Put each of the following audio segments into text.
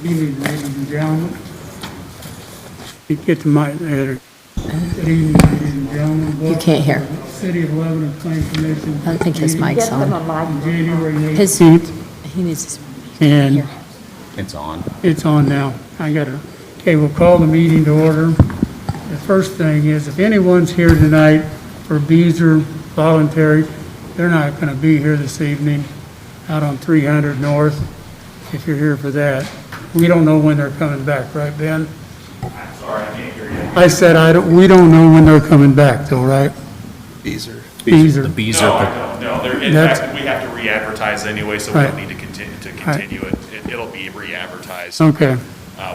Good evening, ladies and gentlemen. You get the mic there. Good evening, ladies and gentlemen. You can't hear. City of Lebanon Planning Commission. I don't think his mic's on. January 18th. His, he needs his. And It's on. it's on now. Okay, we'll call the meeting to order. The first thing is, if anyone's here tonight for Beezer voluntary, they're not going to be here this evening out on 300 North, if you're here for that. We don't know when they're coming back, right, Ben? I'm sorry, I can't hear you. I said, we don't know when they're coming back, though, right? Beezer. Beezer. The bees No, are, I don't, no, in That's- fact, we have to re-advertise anyway, so we Right. don't need to continue it. It'll be re-advertised, Okay.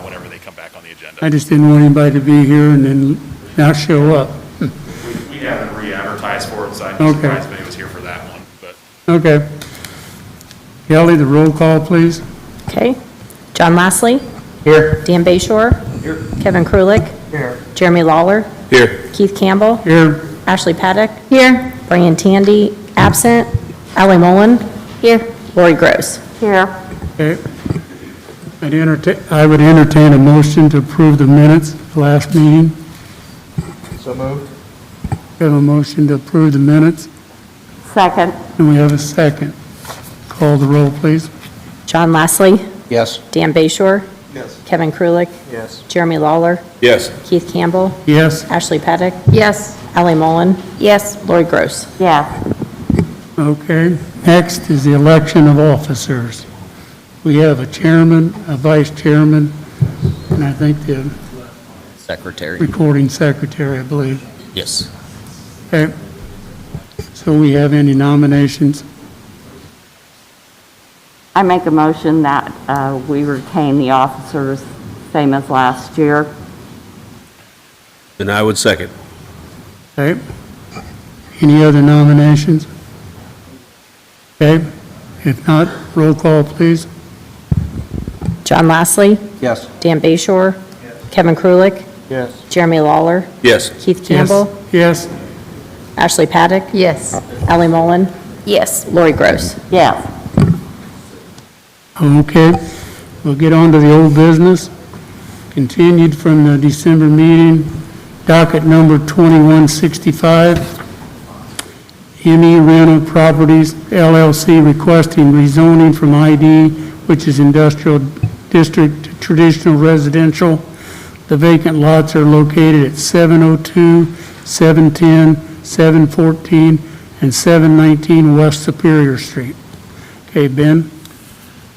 whenever they come back on the agenda. I just didn't want anybody to be here and then not show up. We haven't re-advertised for it, so I'd be Okay. surprised if anybody was here for that one, but. Okay. Kelly, the roll call, please. Okay. John Lashley. Here. Dan Bayshore. Here. Kevin Krulik. Here. Jeremy Lawler. Here. Keith Campbell. Here. Ashley Paddock. Here. Brian Tandy, absent. Ally Mullen. Here. Lori Gross. Here. Okay. I would entertain a motion to approve the minutes of the last meeting. So moved. We have a motion to approve the minutes, Second. and we have a second. Call the roll, please. John Lashley. yes. Dan Bayshore. Yes. Kevin Krulik. Yes. Jeremy Lawler. Yes. Keith Campbell. Yes. Ashley Paddock. Yes. Ally Mullen. Yes. Lori Gross. Yes. Okay. Next is the election of officers. We have a chairman, a vice chairman, and I think the Secretary. recording secretary, I believe. Yes. Okay. So we have any nominations? I make a motion that we retain the officers, same as last year. And I would second. Okay. Any other nominations? Okay. If not, roll call, please. John Lashley. Yes. Dan Bayshore. Kevin Krulik. Yes. Jeremy Lawler. Yes. Keith Campbell. Yes. Ashley Paddock. Yes. Ally Mullen. Yes. Lori Gross. Yes. Okay. We'll get on to the old business. Continued from the December meeting, docket number 2165. ME Rental Properties LLC requesting rezoning from ID, which is industrial district, to traditional residential. The vacant lots are located at 702, 710, 714, and 719 West Superior Street. Okay, Ben?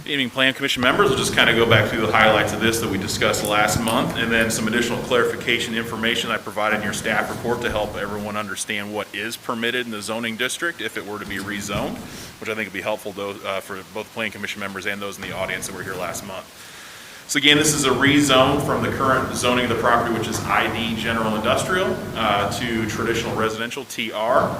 Good evening, Plan Commission members. We'll just kind of go back through the highlights of this that we discussed last month, and then some additional clarification information I provided in your staff report to help everyone understand what is permitted in the zoning district if it were to be rezoned, which I think would be helpful for both Plan Commission members and those in the audience that were here last month. So again, this is a rezone from the current zoning of the property, which is ID General Industrial, to traditional residential, TR.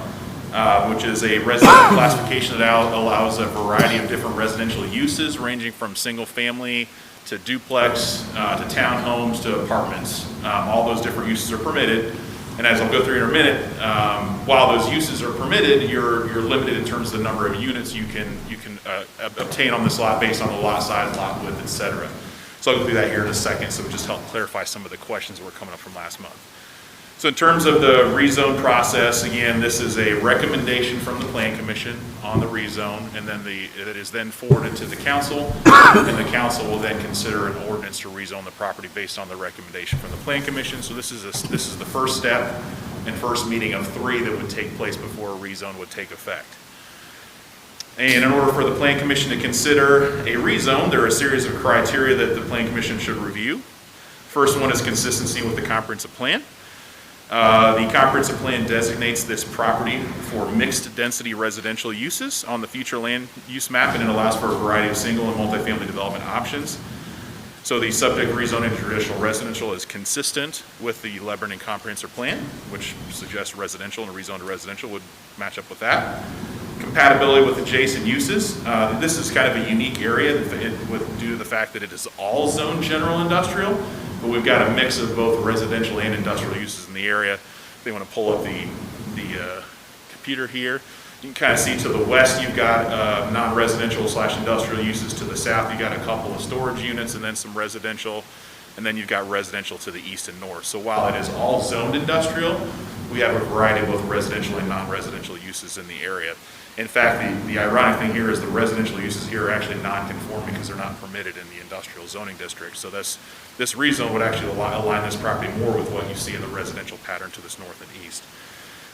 Which is a residential classification that allows a variety of different residential uses, ranging from single-family to duplex, to townhomes, to apartments. All those different uses are permitted, and as I'll go through in a minute, while those uses are permitted, you're limited in terms of the number of units you can obtain on this lot based on the lot size, lot width, etc. So I'll go through that here in a second, so just help clarify some of the questions that were coming up from last month. So in terms of the rezone process, again, this is a recommendation from the Plan Commission on the rezone, and then it is then forwarded to the council, and the council will then consider an ordinance to rezone the property based on the recommendation from the Plan Commission. So this is the first step and first meeting of 3 that would take place before a rezone would take effect. And in order for the Plan Commission to consider a rezone, there are a series of criteria that the Plan Commission should review. First one is consistency with the comprehensive plan. The comprehensive plan designates this property for mixed density residential uses on the future land use map, and it allows for a variety of single and multifamily development options. So the subject rezoning to traditional residential is consistent with the Lebanon comprehensive plan, which suggests residential, and a rezone to residential would match up with that. Compatibility with adjacent uses. This is kind of a unique area due to the fact that it is all zone general industrial, but we've got a mix of both residential and industrial uses in the area. If they want to pull up the computer here, You can kind of see to the west, you've got non-residential / industrial uses. To the south, you've got a couple of storage units and then some residential. And then you've got residential to the east and north. So while it is all zoned industrial, we have a variety of both residential and non-residential uses in the area. In fact, the ironic thing here is the residential uses here are actually non-conforming because they're not permitted in the industrial zoning district. So this rezone would actually align this property more with what you see in the residential pattern to this north and east.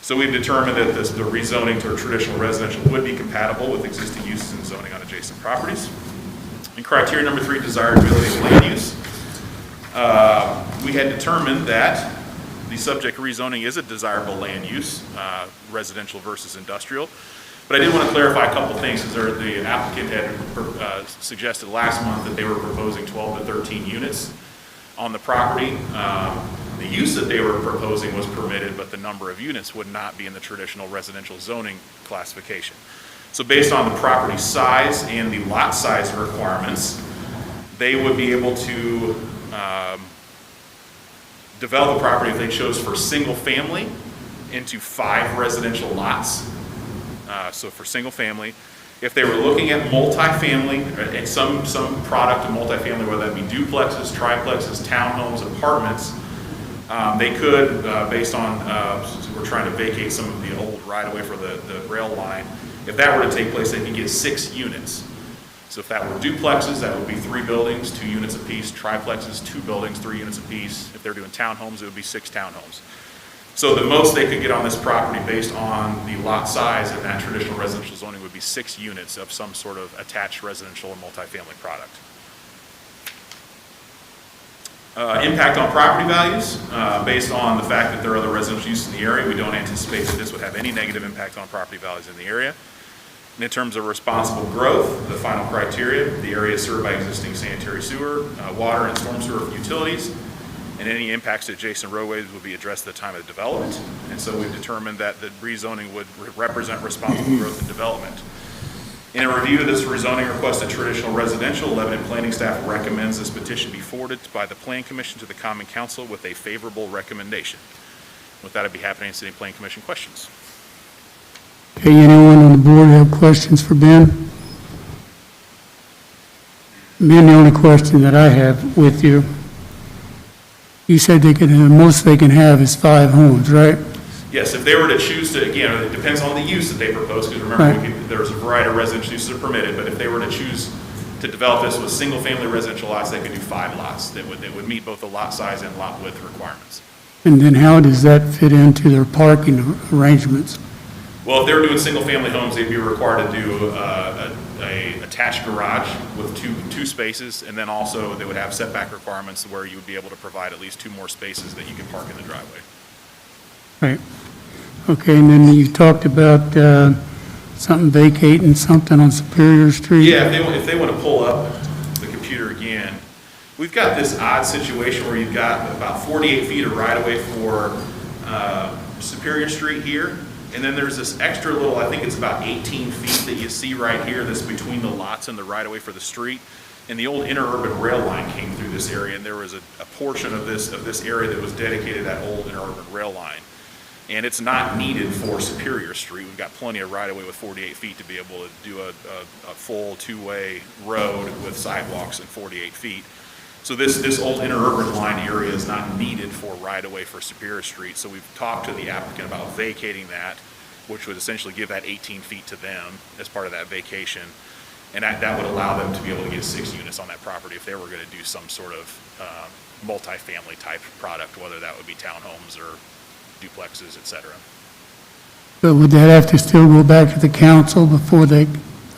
So we've determined that the rezoning to a traditional residential would be compatible with existing uses and zoning on adjacent properties. And criteria number 3, desirability of land use. We had determined that the subject rezoning is a desirable land use, residential versus industrial. But I did want to clarify a couple things, because the applicant had suggested last month that they were proposing 12 to 13 units on the property. The use that they were proposing was permitted, but the number of units would not be in the traditional residential zoning classification. So based on the property size and the lot size requirements, they would be able to develop the property if they chose for single family into 5 residential lots. So for single family, if they were looking at multifamily, and some product of multifamily, whether that be duplexes, triplexes, townhomes, apartments, they could, based on, we're trying to vacate some of the old right-of-way for the rail line. If that were to take place, they could get 6 units. So if that were duplexes, that would be 3 buildings, 2 units apiece. Triplexes, 2 buildings, 3 units apiece. If they're doing townhomes, it would be 6 townhomes. So the most they could get on this property based on the lot size in that traditional residential zoning would be 6 units of some sort of attached residential or multifamily product. Impact on property values, based on the fact that there are other residential uses in the area, we don't anticipate that this would have any negative impact on property values in the area. And in terms of responsible growth, the final criteria, the area is served by existing sanitary sewer, water and storm sewer utilities, and any impacts to adjacent roadways would be addressed at the time of development. And so we've determined that the rezoning would represent responsible growth and development. In a review of this rezoning request to traditional residential, Lebanon Planning staff recommends this petition be forwarded by the Plan Commission to the Common Council with a favorable recommendation. With that, I'd be happy to answer any Plan Commission questions. Okay, anyone on the board have questions for Ben? Ben, the only question that I have with you, you said they could, the most they can have is 5 homes, right? Yes, if they were to choose to, again, it depends on the use that they propose, because remember, Right. there's a variety of residential uses that are permitted, but if they were to choose to develop this with single-family residential lots, they could do 5 lots that would meet both the lot size and lot width requirements. And then how does that fit into their parking arrangements? Well, if they were doing single-family homes, they'd be required to do a attached garage with two spaces, and then also they would have setback requirements where you would be able to provide at least 2 more spaces that you can park in the driveway. Right. Okay, and then you talked about something vacating something on Superior Street? Yeah, if they want to pull up the computer again, we've got this odd situation where you've got about 48 feet of right-of-way for Superior Street here, and then there's this extra little, I think it's about 18 feet that you see right here that's between the lots and the right-of-way for the street. And the old interurban rail line came through this area, and there was a portion of this area that was dedicated to that old interurban rail line. And it's not needed for Superior Street. We've got plenty of right-of-way with 48 feet to be able to do a full 2-way road with sidewalks in 48 feet. So this old interurban line area is not needed for right-of-way for Superior Street. So we've talked to the applicant about vacating that, which would essentially give that 18 feet to them as part of that vacation. And that would allow them to be able to get 6 units on that property if they were going to do some sort of multifamily type product, whether that would be townhomes or duplexes, et cetera. But would that have to still go back to the council before they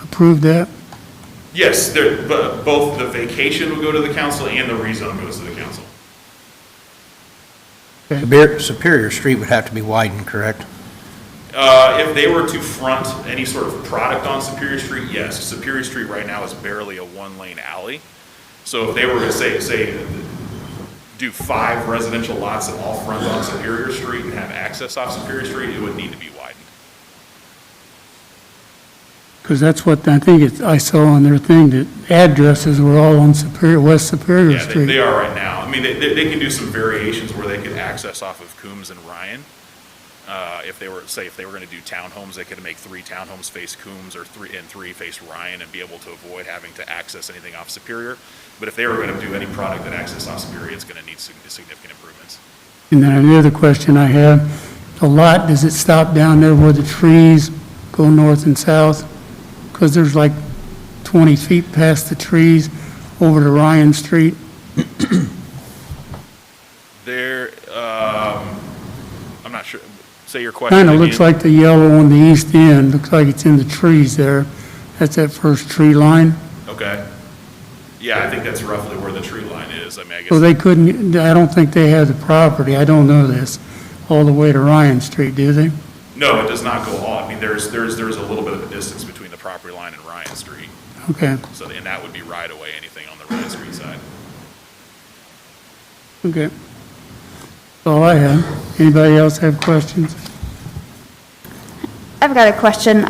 approve that? Yes, but both the vacation would go to the council and the rezone goes to the council. Superior Street would have to be widened, correct? If they were to front any sort of product on Superior Street, yes. Superior Street right now is barely a 1-lane alley. So if they were to say do 5 residential lots that all front on Superior Street and have access off Superior Street, it would need to be widened. Because that's what I think I saw on their thing, that addresses were all on West Superior Yeah, Street. they are right now. I mean, they can do some variations where they could access off of Coombs and Ryan. If they were going to do townhomes, they could make 3 townhomes face Coombs or 3 face Ryan and be able to avoid having to access anything off Superior. But if they were going to do any product that access off Superior, it's going to need significant improvements. And then the other question I have, the lot, does it stop down there where the trees go north and south? Because there's like 20 feet past the trees over to Ryan Street. There, I'm not sure. Say your question Kind of again. looks like the yellow on the east end, looks like it's in the trees there. That's that first tree line. Okay. Yeah, I think that's roughly where the tree line is. I mean, I guess. So they couldn't, I don't think they have the property, I don't know this, all the way to Ryan Street, do they? No, it does not go all. I mean, there's a little bit of a distance between the property line and Ryan Street. Okay, So, and that would be right away, anything on the Ryan Street side. okay. That's all I have. Anybody else have questions? I've got a question.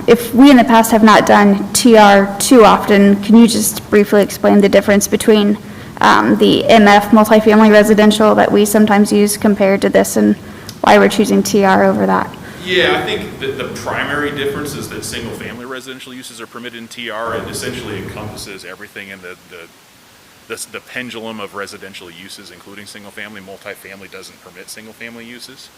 If we in the past have not done TR too often, can you just briefly explain the difference between the MF multifamily residential that we sometimes use compared to this and why we're choosing TR over that? Yeah, I think that the primary difference is that single-family residential uses are permitted in TR. It essentially encompasses everything in the pendulum of residential uses, including single-family. Multifamily doesn't permit single-family uses,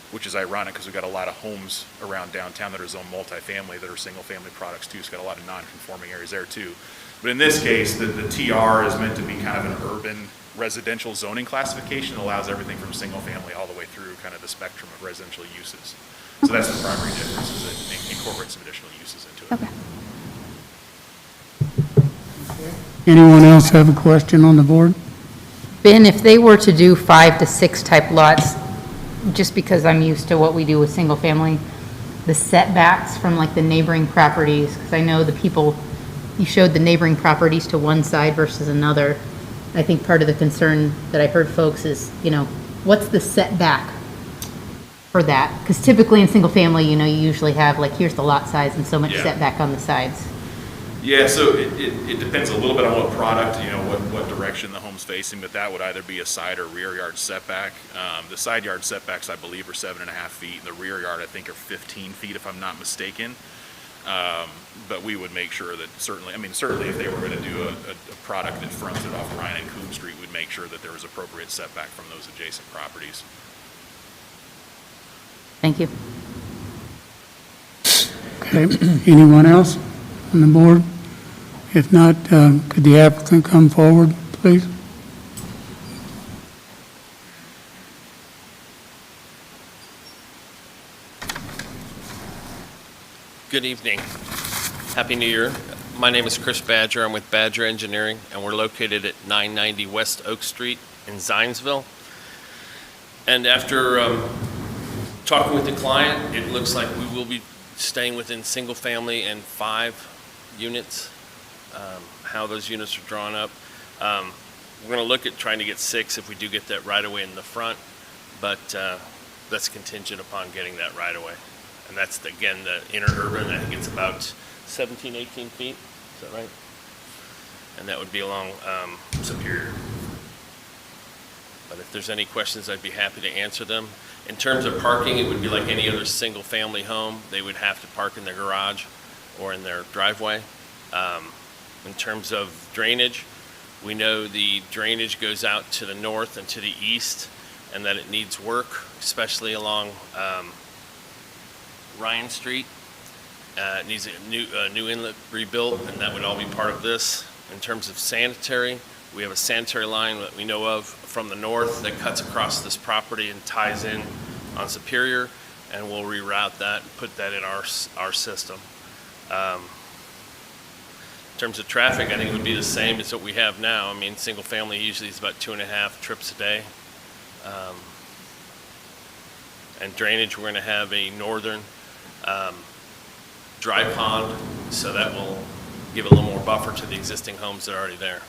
which is ironic because we've got a lot of homes around downtown that are zoned multifamily that are single-family products too. It's got a lot of non-conforming areas there too. But in this case, the TR is meant to be kind of an urban residential zoning classification. It allows everything from single-family all the way through kind of the spectrum of residential uses. So that's the primary difference, is it incorporates some additional uses into it. Okay. Anyone else have a question on the board? Ben, if they were to do 5 to 6 type lots, just because I'm used to what we do with single family, the setbacks from like the neighboring properties, because I know the people, you showed the neighboring properties to one side versus another. I think part of the concern that I heard folks is, what's the setback for that? Because typically in single family, you usually have like, here's the lot size and so much Yeah. setback on the sides. Yeah, so it depends a little bit on what product, what direction the home's facing, but that would either be a side or rear yard setback. The side yard setbacks, I believe, are 7.5 feet, and the rear yard, I think, are 15 feet, if I'm not mistaken. But we would make sure that certainly if they were going to do a product that fronted off Ryan and Coombs Street, we'd make sure that there was appropriate setback from those adjacent properties. Thank you. Okay, anyone else on the board? If not, could the applicant come forward, please? Good evening. Happy New Year. My name is Chris Badger. I'm with Badger Engineering, and we're located at 990 West Oak Street in Zionsville. And after talking with the client, it looks like we will be staying within single family and 5 units. How those units are drawn up. We're going to look at trying to get 6 if we do get that right away in the front, but that's contingent upon getting that right away. And that's, again, the inner urban. I think it's about 17, 18 feet. Is that right? And that would be along Superior. But if there's any questions, I'd be happy to answer them. In terms of parking, it would be like any other single-family home. They would have to park in their garage or in their driveway. In terms of drainage, we know the drainage goes out to the north and to the east, and that it needs work, especially along Ryan Streat. It needs a new inlet rebuilt, and that would all be part of this. In terms of sanitary, we have a sanitary line that we know of from the north that cuts across this property and ties in on Superior, and we'll reroute that and put that in our system. In terms of traffic, I think it would be the same as what we have now. I mean, single family usually is about 2.5 trips a day. And drainage, we're going to have a northern dry pond, so that will give a little more buffer to the existing homes that are already there.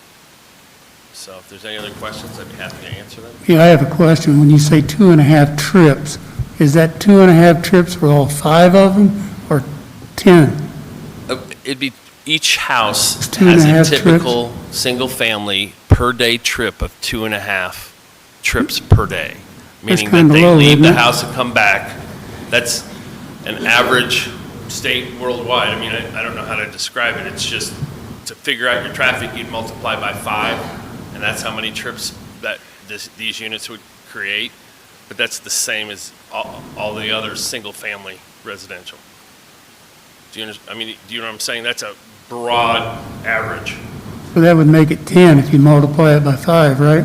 So if there's any other questions, I'd be happy to answer them. Yeah, I have a question. When you say 2.5 trips, is that 2.5 trips for all 5 of them or 10? It'd be, each house It's 2.5 has a trips? typical single-family per-day trip of 2.5 trips per day. meaning that kinda they low, leave isn't the it? house and come back. That's an average state worldwide. I mean, I don't know how to describe it. It's just to figure out your traffic, you'd multiply by 5, and that's how many trips that these units would create. But that's the same as all the other single-family residential. Do you know what I'm saying? That's a broad average. So that would make it 10 if you multiply it by 5, right?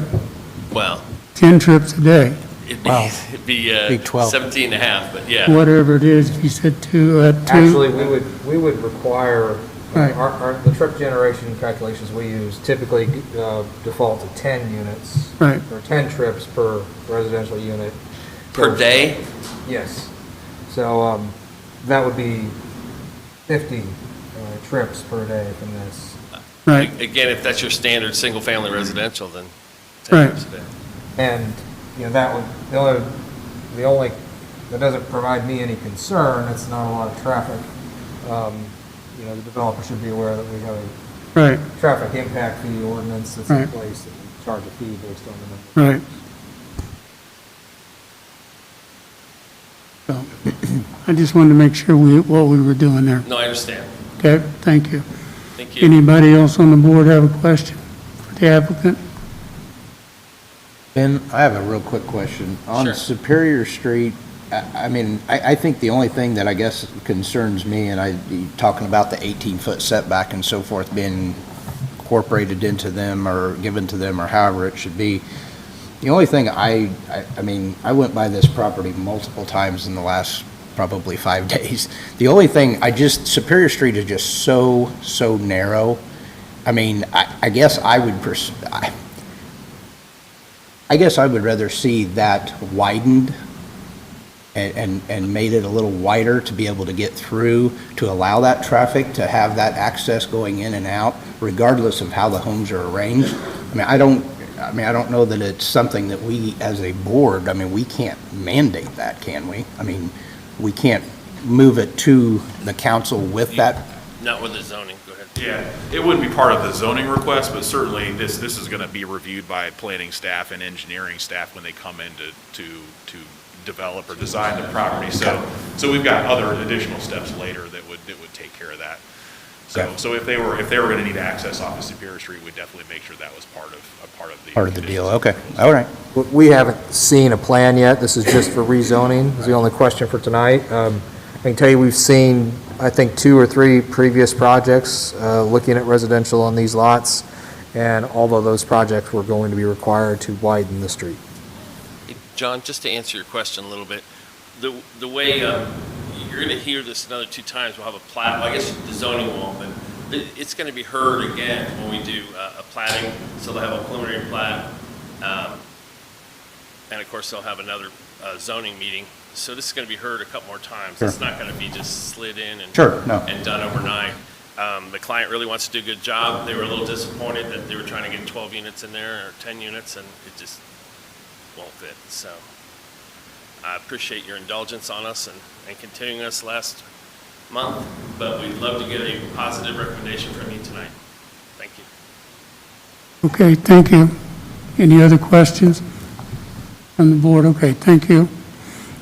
Well, 10 trips a day, it'd Wow. be Big 12. 17 and a half, but yeah. whatever it is, if you said 2. Actually, we would require, Right. the trip generation calculations we use typically default to 10 units. Right. Or 10 trips per residential unit. Per So- day? Yes. So that would be 50 trips per day from this. Right, Again, if that's your standard single-family residential, then 10 Right. trips a day. And, that would, the only, that doesn't provide me any concern, it's not a lot of traffic. The developer should be aware that we have a right, traffic impact fee ordinance that's in Right. place that we charge a fee based on the number. right. So, I just wanted to make sure what we were doing there. No, I understand. Okay, thank you. Thank you. Anybody else on the board have a question for the applicant? Ben, I have a real quick question. On Sure. Superior Street, I think the only thing that I guess concerns me, and talking about the 18-foot setback and so forth being incorporated into them or given to them or however it should be, the only thing I went by this property multiple times in the last probably 5 days. The only thing, Superior Street is just so narrow. I guess I would rather see that widened and made it a little wider to be able to get through, to allow that traffic, to have that access going in and out, regardless of how the homes are arranged. I don't know that it's something that we, as a board, we can't mandate that, can we? We can't move it to the council with that. Not with the zoning, go ahead. Yeah, it wouldn't be part of the zoning request, but certainly this is going to be reviewed by planning staff and engineering staff when they come in to develop or design the property. So we've got other additional steps later that would take care of that. Okay. So if they were going to need access off of Superior Street, we'd definitely make sure that was part of the deal, okay, all right. We haven't seen a plan yet. This is just for rezoning, is the only question for tonight. I can tell you we've seen, I think, 2 or 3 previous projects looking at residential on these lots, and all of those projects were going to be required to widen the street. Hey, John, just to answer your question a little bit, the way you're going to hear this another 2 times, we'll have a plat, well, I guess the zoning won't, but it's going to be heard again when we do a platting, so they'll have a preliminary plat, and of course they'll have another zoning meeting. So this is going to be heard a couple more times. Sure. It's not going to be just slid in and Sure, no. and done overnight. The client really wants to do a good job. They were a little disappointed that they were trying to get 12 units in there or 10 units, and it just won't fit. So I appreciate your indulgence on us and continuing us last month, but we'd love to get a positive recommendation from you tonight. Thank you. Okay, thank you. Any other questions from the board? Okay, thank you.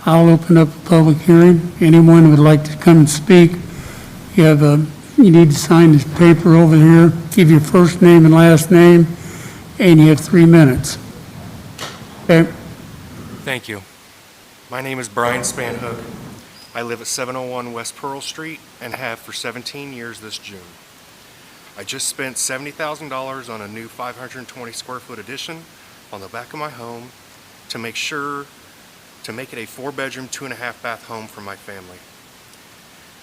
I'll open up a public hearing. Anyone who would like to come and speak, you need to sign this paper over here, give your first name and last name, and you have 3 minutes. Okay? Thank you. My name is Brian Spanhook. I live at 701 West Pearl Street and have for 17 years this June. I just spent $70,000 on a new 520 square foot addition on the back of my home to make it a 4-bedroom, 2.5 bath home for my family.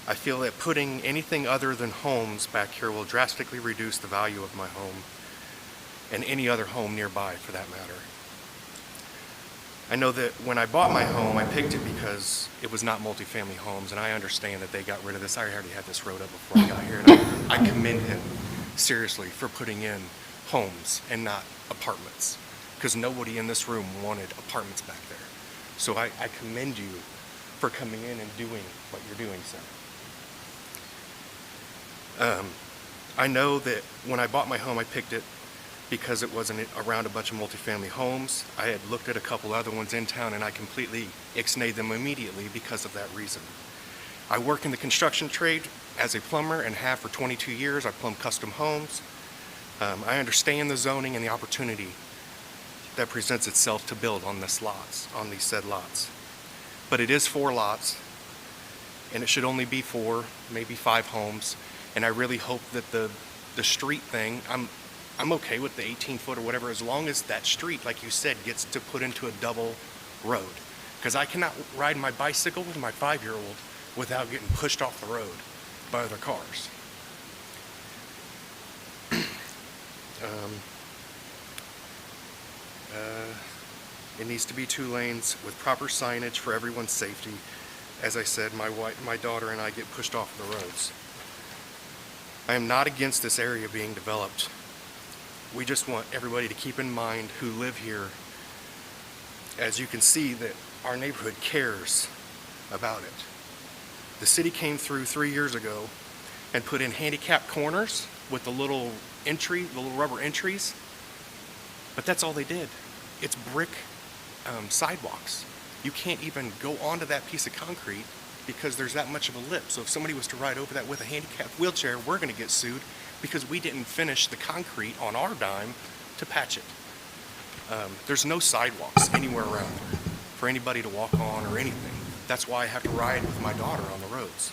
I feel that putting anything other than homes back here will drastically reduce the value of my home and any other home nearby for that matter. I know that when I bought my home, I picked it because it was not multifamily homes, and I understand that they got rid of this. I already had this road up before I got here, and I commend him seriously for putting in homes and not apartments, because nobody in this room wanted apartments back there. So I commend you for coming in and doing what you're doing, sir. I know that when I bought my home, I picked it because it wasn't around a bunch of multifamily homes. I had looked at a couple other ones in town, and I completely ixnayed them immediately because of that reason. I work in the construction trade as a plumber and have for 22 years. I plumb custom homes. I understand the zoning and the opportunity that presents itself to build on these said lots. But it is 4 lots, and it should only be 4, maybe 5 homes. And I really hope that the street thing, I'm okay with the 18-foot or whatever, as long as that street, like you said, gets to put into a double road. Because I cannot ride my bicycle with my 5-year-old without getting pushed off the road by other cars. It needs to be 2 lanes with proper signage for everyone's safety. As I said, my daughter and I get pushed off the roads. I am not against this area being developed. We just want everybody to keep in mind who live here. As you can see, that our neighborhood cares about it. The city came through 3 years ago and put in handicap corners with the little rubber entries, but that's all they did. It's brick sidewalks. You can't even go onto that piece of concrete because there's that much of a lip. So if somebody was to ride over that with a handicapped wheelchair, we're going to get sued because we didn't finish the concrete on our dime to patch it. There's no sidewalks anywhere around there for anybody to walk on or anything. That's why I have to ride with my daughter on the roads.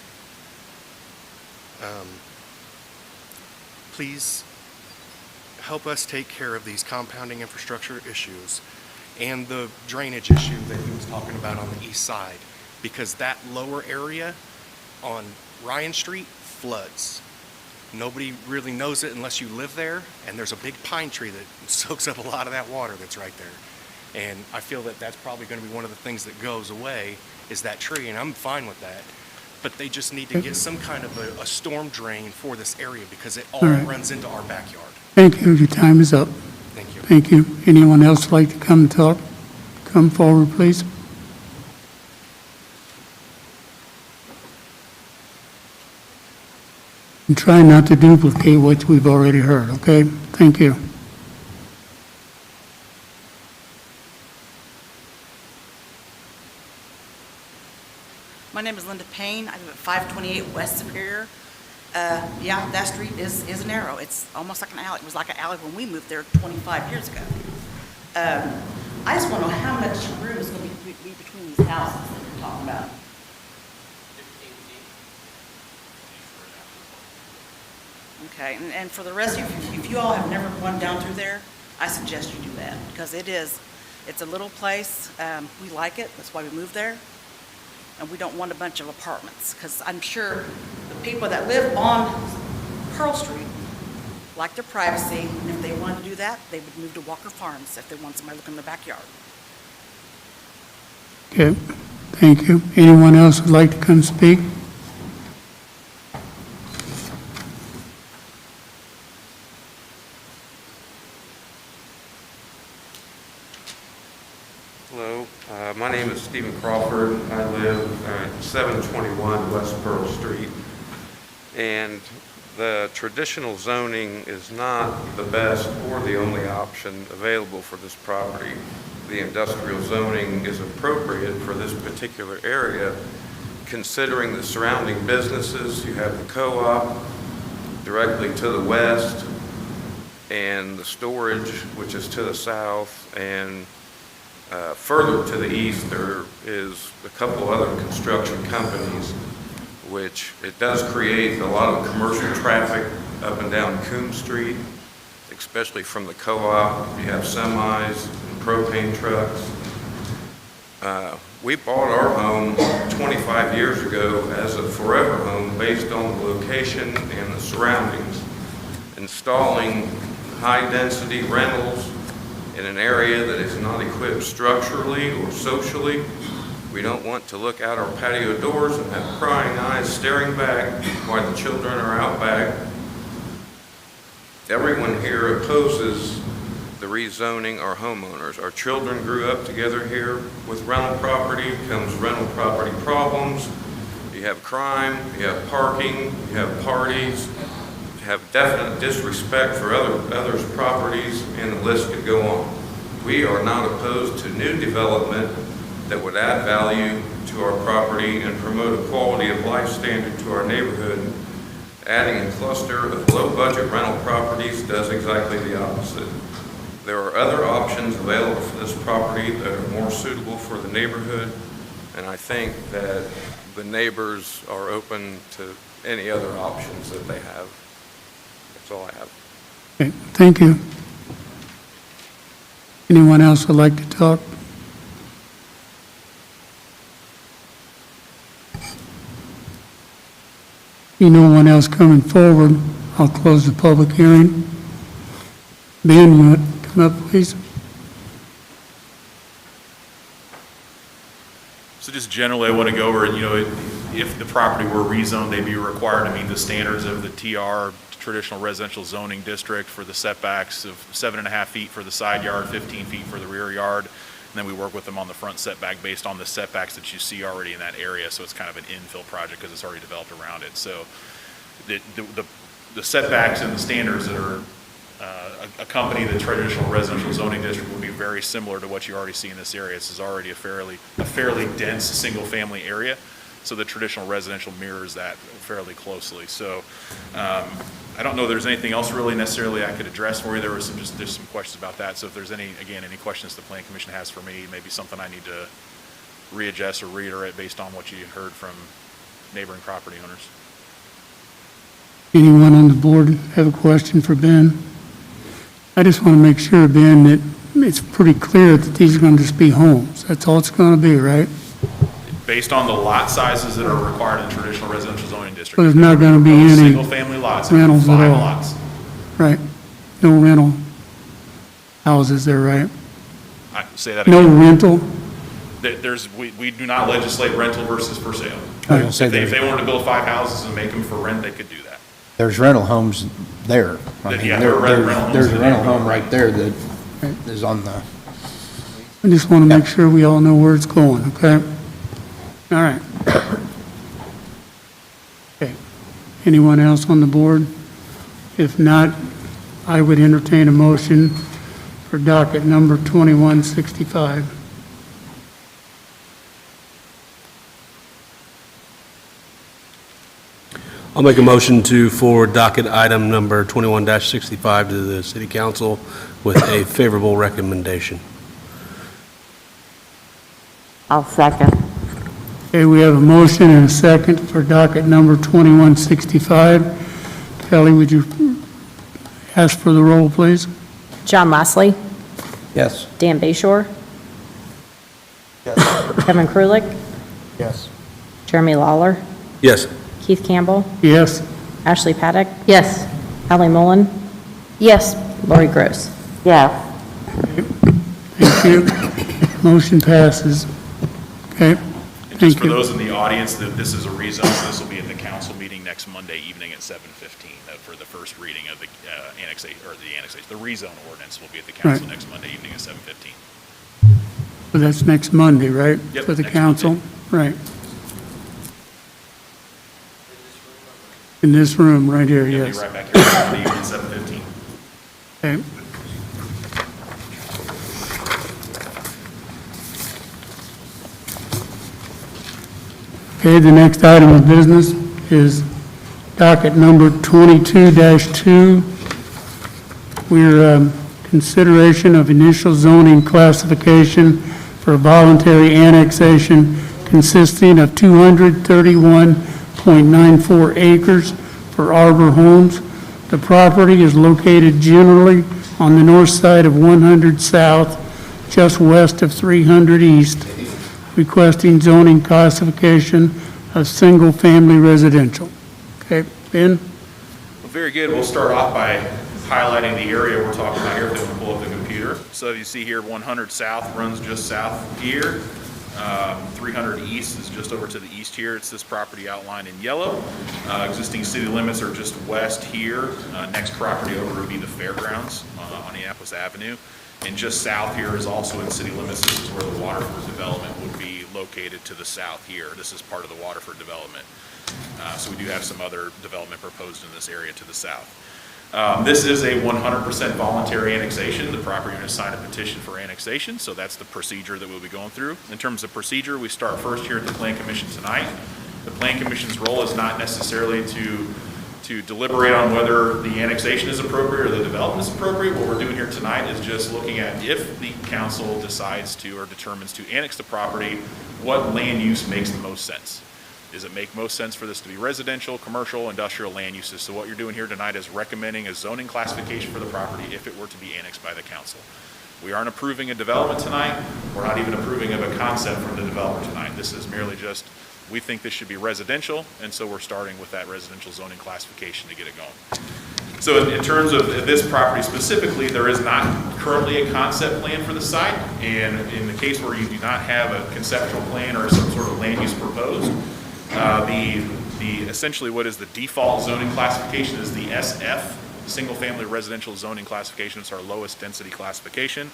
Please help us take care of these compounding infrastructure issues and the drainage issue that he was talking about on the east side, because that lower area on Ryan Street floods. Nobody really knows it unless you live there, and there's a big pine tree that soaks up a lot of that water that's right there. And I feel that that's probably going to be one of the things that goes away, is that tree, and I'm fine with that. But they just need to get some kind of a storm drain for this area, because it all right. runs into our backyard. Thank you. Your time is up. Thank you. Thank you. Anyone else like to come talk? Come forward, please. And try not to duplicate what we've already heard, okay? Thank you. My name is Linda Payne. I live at 528 West Superior. Yeah, that street is narrow. It's almost like an alley. It was like an alley when we moved there 25 years ago. I just want to know how much room is going to be between these houses that you're talking about. 15 feet. Okay, and for the rest of you, if you all have never gone down through there, I suggest you do that, because it's a little place. We like it. That's why we moved there. And we don't want a bunch of apartments, because I'm sure the people that live on Pearl Street like their privacy, and if they wanted to do that, they would move to Walker Farms if they want somebody looking in the backyard. Okay, thank you. Anyone else would like to come speak? Hello, my name is Stephen Crawford. I live at 721 West Pearl Street, and the traditional zoning is not the best or the only option available for this property. The industrial zoning is appropriate for this particular area, considering the surrounding businesses. You have the co-op directly to the west, and the storage, which is to the south, and further to the east, there is a couple other construction companies, which it does create a lot of commercial traffic up and down Coombs Street, especially from the co-op. You have semis and propane trucks. We bought our home 25 years ago as a forever home based on the location and the surroundings. Installing high-density rentals in an area that is not equipped structurally or socially. We don't want to look out our patio doors and have prying eyes staring back while the children are out back. Everyone here opposes the rezoning our homeowners. Our children grew up together here. With rental property comes rental property problems. You have crime, you have parking, you have parties, have definite disrespect for others' properties, and the list could go on. We are not opposed to new development that would add value to our property and promote a quality of life standard to our neighborhood. Adding a cluster of low-budget rental properties does exactly the opposite. There are other options available for this property that are more suitable for the neighborhood, and I think that the neighbors are open to any other options that they have. That's all I have. Okay, thank you. Anyone else would like to talk? No one else coming forward, I'll close the public hearing. Ben, you want to come up, please? So just generally, I want to go over, if the property were rezoned, they'd be required to meet the standards of the TR, traditional residential zoning district, for the setbacks of 7.5 feet for the side yard, 15 feet for the rear yard. And then we work with them on the front setback based on the setbacks that you see already in that area. So it's kind of an infill project because it's already developed around it. So the setbacks and the standards that are accompany the traditional residential zoning district will be very similar to what you already see in this area. This is already a fairly dense single-family area. So the traditional residential mirrors that fairly closely. So I don't know if there's anything else really necessarily I could address for you. There was there's some questions about that. So if there's any questions the Plan Commission has for me, maybe something I need to readjust or reiterate based on what you heard from neighboring property owners. Anyone on the board have a question for Ben? I just want to make sure, Ben, that it's pretty clear that these are going to just be homes. That's all it's going to be, right? Based on the lot sizes that are required in the traditional residential zoning district. So there's not going to be any single-family lots, rentals at 5 all. lots. Right? No rental houses there, right? I say that No again. rental? We do not legislate rental versus for sale. Right. If they wanted to build 5 houses and make them for rent, they could do that. There's rental homes there. I mean, Yeah, there are rental homes there's a in rental there. home right there that is on the, I just want to make sure we all know where it's going, okay? All right. Okay. Anyone else on the board? If not, I would entertain a motion for docket number 2165. I'll make a motion to forward docket item number 21-65 to the City Council with a favorable recommendation. I'll second. Okay, we have a motion and a second for docket number 2165. Kelly, would you ask for the roll, please? John Mosley, yes. Dan Bayshore. Kevin Krulik, Yes. Jeremy Lawler, Yes. Keith Campbell, Yes. Ashley Paddock, Yes. Ellie Mullen. Yes. Lori Gross. Yes. Thank you. Motion passes. Okay, And just thank for you. those in the audience, that this is a rezone, this will be at the council meeting next Monday evening at 7:15 for the first reading of the annexation, the rezone ordinance will be at the council Right. next Monday evening at 7:15. So that's next Monday, right? Yep, For the next council? Monday. Right. In this room, right here, You'll be yes. right back here Monday evening at 7:15. Okay. Okay, the next item of business is docket number 22-2. We're consideration of initial zoning classification for voluntary annexation consisting of 231.94 acres for Arbor Homes. The property is located generally on the north side of 100 South, just west of 300 East, requesting zoning classification of single-family residential. Okay, Ben? Well, very good. We'll start off by highlighting the area we're talking about here, if they want to pull up the computer. So you see here, 100 South runs just south here. 300 East is just over to the east here. It's this property outlined in yellow. Existing city limits are just west here. Next property over would be the Fairgrounds on Annapolis Avenue. And just south here is also in city limits. This is where the Waterford development would be located to the south here. This is part of the Waterford development. So we do have some other development proposed in this area to the south. This is a 100% voluntary annexation. The property owner signed a petition for annexation, so that's the procedure that we'll be going through. In terms of procedure, we start first here at the Plan Commission tonight. The Plan Commission's role is not necessarily to deliberate on whether the annexation is appropriate or the development is appropriate. What we're doing here tonight is just looking at if the council decides to or determines to annex the property, what land use makes the most sense. Does it make most sense for this to be residential, commercial, industrial land uses? So what you're doing here tonight is recommending a zoning classification for the property if it were to be annexed by the council. We aren't approving a development tonight. We're not even approving of a concept from the developer tonight. This is merely just, we think this should be residential, and so we're starting with that residential zoning classification to get it going. So in terms of this property specifically, there is not currently a concept plan for the site, and in the case where you do not have a conceptual plan or some sort of land use proposed, essentially what is the default zoning classification is the SF, single-family residential zoning classification. It's our lowest density classification,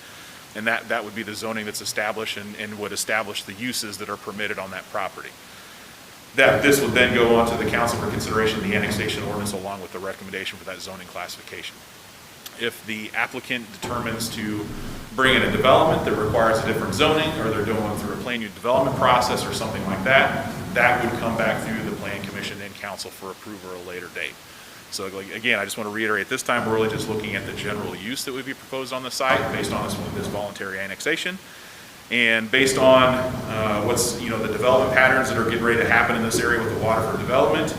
and that would be the zoning that's established and would establish the uses that are permitted on that property. This would then go on to the council for consideration of the annexation ordinance along with the recommendation for that zoning classification. If the applicant determines to bring in a development that requires a different zoning, or they're going through a plan unit development process or something like that, that would come back through the Plan Commission and council for approval at a later date. So again, I just want to reiterate, this time we're really just looking at the general use that would be proposed on the site based on this voluntary annexation. And based on the development patterns that are getting ready to happen in this area with the Waterford development,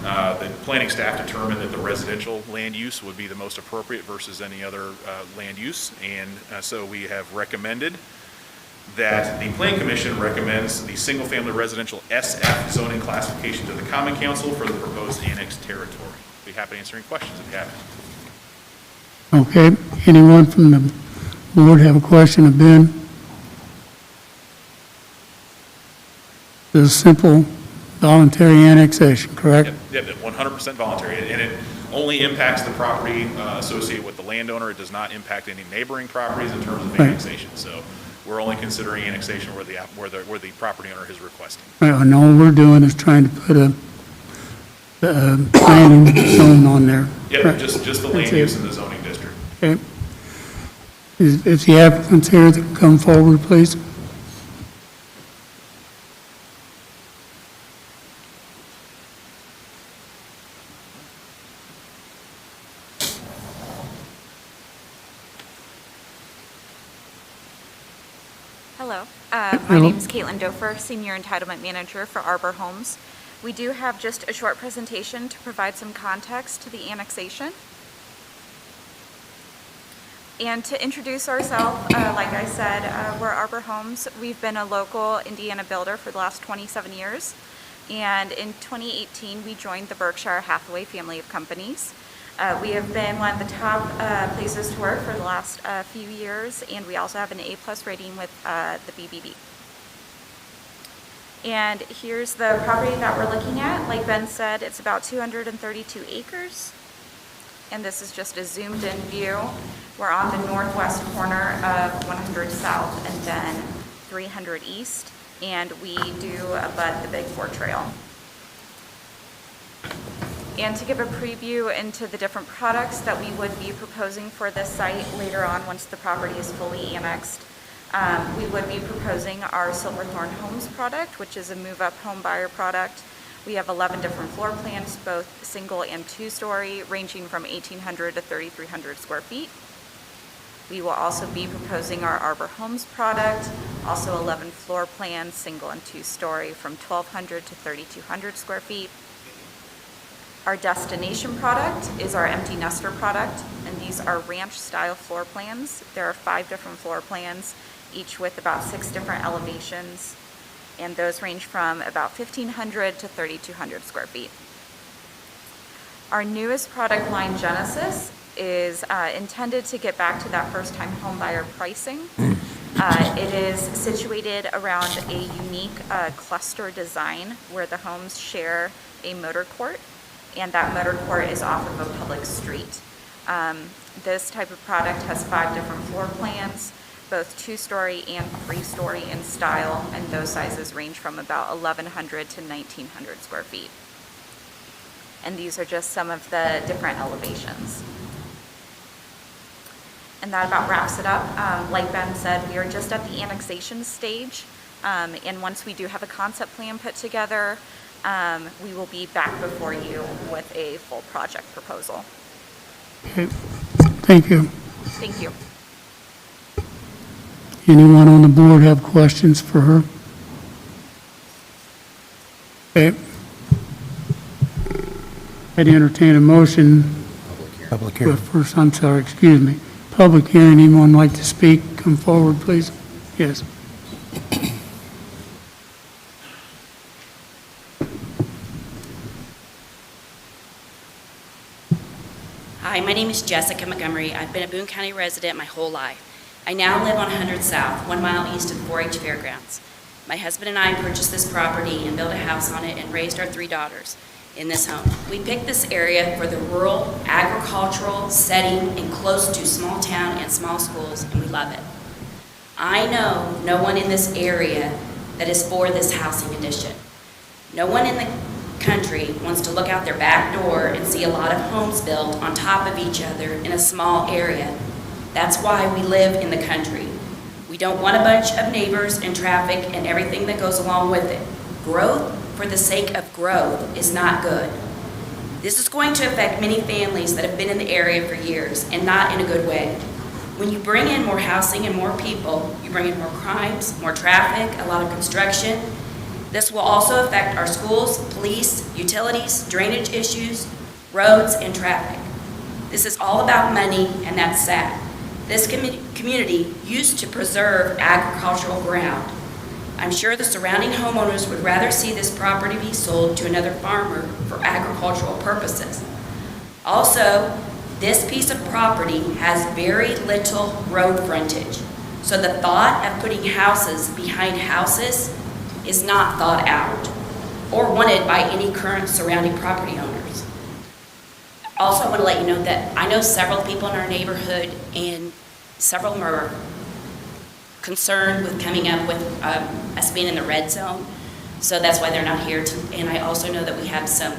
the planning staff determined that the residential land use would be the most appropriate versus any other land use. And so we have recommended that the Plan Commission recommends the single-family residential SF zoning classification to the Common Council for the proposed annexed territory. Be happy to answer any questions if you have any. Okay, anyone from the board have a question of Ben? This is simple voluntary annexation, correct? Yep, 100% voluntary, and it only impacts the property associated with the landowner. It does not impact any neighboring properties in terms of annexation. So we're only considering annexation where the property owner is requesting. Right, and all we're doing is trying to put a planning zone on there. Yep, Right. just the land use in the zoning district. Okay. If the applicant's here, they can come forward, please. Hello, my name is Caitlin Dofer, Senior Entitlement Manager for Arbor Homes. We do have just a short presentation to provide some context to the annexation. And to introduce ourselves, like I said, we're Arbor Homes. We've been a local Indiana builder for the last 27 years. And in 2018, we joined the Berkshire Hathaway family of companies. We have been one of the top places to work for the last few years, and we also have an A+ rating with the BBB. And here's the property that we're looking at. Like Ben said, it's about 232 acres. And this is just a zoomed in view. We're on the northwest corner of 100 South and then 300 East, and we do abut the Big Four Trail. And to give a preview into the different products that we would be proposing for this site later on once the property is fully annexed, we would be proposing our Silverthorne Homes product, which is a move-up home buyer product. We have 11 different floor plans, both single and two-story, ranging from 1,800 to 3,300 square feet. We will also be proposing our Arbor Homes product, also 11 floor plans, single and two-story, from 1,200 to 3,200 square feet. Our destination product is our empty nester product, and these are ranch-style floor plans. There are 5 different floor plans, each with about 6 different elevations, and those range from about 1,500 to 3,200 square feet. Our newest product line, Genesis, is intended to get back to that first-time homebuyer pricing. It is situated around a unique cluster design where the homes share a motor court, and that motor court is off of a public street. This type of product has 5 different floor plans, both 2-story and 3-story in style, and those sizes range from about 1,100 to 1,900 square feet. And these are just some of the different elevations. And that about wraps it up. Like Ben said, we are just at the annexation stage. And once we do have a concept plan put together, we will be back before you with a full project proposal. Okay. Thank you. Thank you. Anyone on the board have questions for her? Okay. I'd entertain a motion. Public hearing. First, I'm sorry, excuse me. Public hearing, anyone like to speak? Come forward, please. Yes. Hi, my name is Jessica Montgomery. I've been a Boone County resident my whole life. I now live on 100 South, 1 mile east of the 4-H Fairgrounds. My husband and I purchased this property and built a house on it and raised our 3 daughters in this home. We picked this area for the rural, agricultural setting and close to small town and small schools, and we love it. I know no one in this area that is for this housing addition. No one in the country wants to look out their back door and see a lot of homes built on top of each other in a small area. That's why we live in the country. We don't want a bunch of neighbors and traffic and everything that goes along with it. Growth for the sake of growth is not good. This is going to affect many families that have been in the area for years, and not in a good way. When you bring in more housing and more people, you bring in more crimes, more traffic, a lot of construction. This will also affect our schools, police, utilities, drainage issues, roads, and traffic. This is all about money, and that's sad. This community used to preserve agricultural ground. I'm sure the surrounding homeowners would rather see this property be sold to another farmer for agricultural purposes. Also, this piece of property has very little road frontage, so the thought of putting houses behind houses is not thought out or wanted by any current surrounding property owners. Also, I want to let you know that I know several people in our neighborhood, and several of them are concerned with coming up with us being in the red zone, so that's why they're not here. And I also know that we have some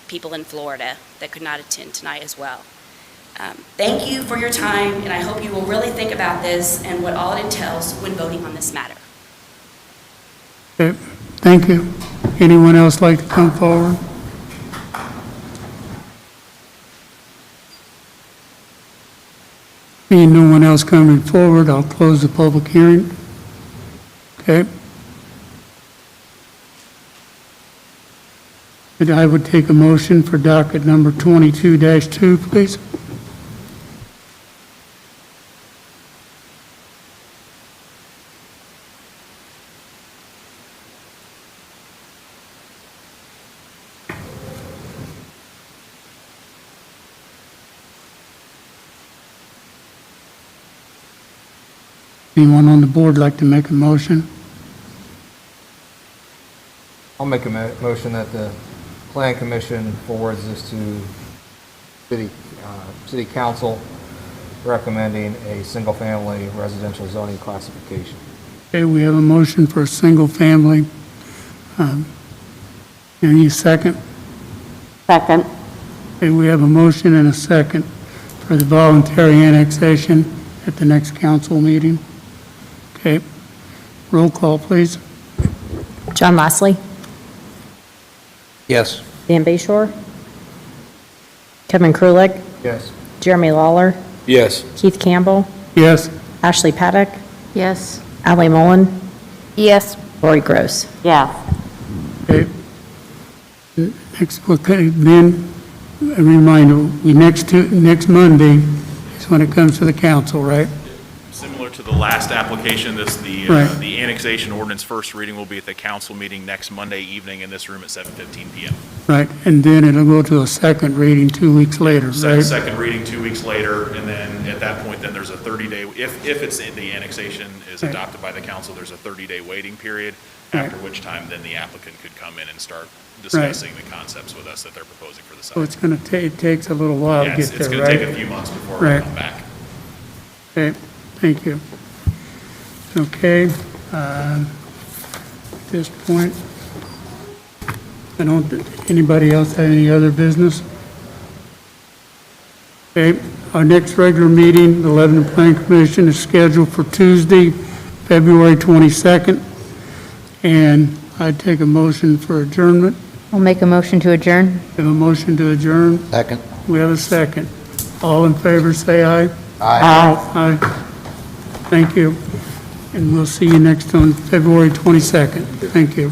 people in Florida that could not attend tonight as well. Thank you for your time, and I hope you will really think about this and what all it entails when voting on this matter. Okay. Thank you. Anyone else like to come forward? Being no one else coming forward, I'll close the public hearing. Okay. And I would take a motion for docket number 22-2, please. Anyone on the board like to make a motion? I'll make a motion that the Plan Commission forwards this to City Council, recommending a single-family residential zoning classification. Okay, we have a motion for a single-family. Any second? Second. Okay, we have a motion and a second for the voluntary annexation at the next council meeting. Okay, roll call, please. John Mosley, Yes. Dan Bayshore, Kevin Krulik, Yes. Jeremy Lawler, Yes. Keith Campbell, Yes. Ashley Paddock, Yes. Ally Mullen, Yes. Lori Gross. Yes. Okay. Next, okay, then, a reminder, next Monday is when it comes to the council, right? Similar to the last application, Right. the annexation ordinance first reading will be at the council meeting next Monday evening in this room at 7:15 PM. Right, and then it'll go to a second reading 2 weeks later, right? Second reading 2 weeks later, and then at that point, then there's a 30-day, if the annexation is Right. adopted by the council, there's a 30-day waiting period, Right. after which time then the applicant could come in and start discussing the concepts with us that they're proposing for the site. So it's going to it takes a little while to Yeah, get it's there, going to take a right? few months before Right. we come back. Okay, thank you. Okay, at this point, Anybody else have any other business? Okay, our next regular meeting, the Lebanon Planning Commission, is scheduled for Tuesday, February 22nd. And I'd take a motion for adjournment. I'll make a motion to adjourn. We have a motion to adjourn. Second. We have a second. All in favor, say aye. Aye. Aye. Thank you. And we'll see you next on February 22nd. Thank you.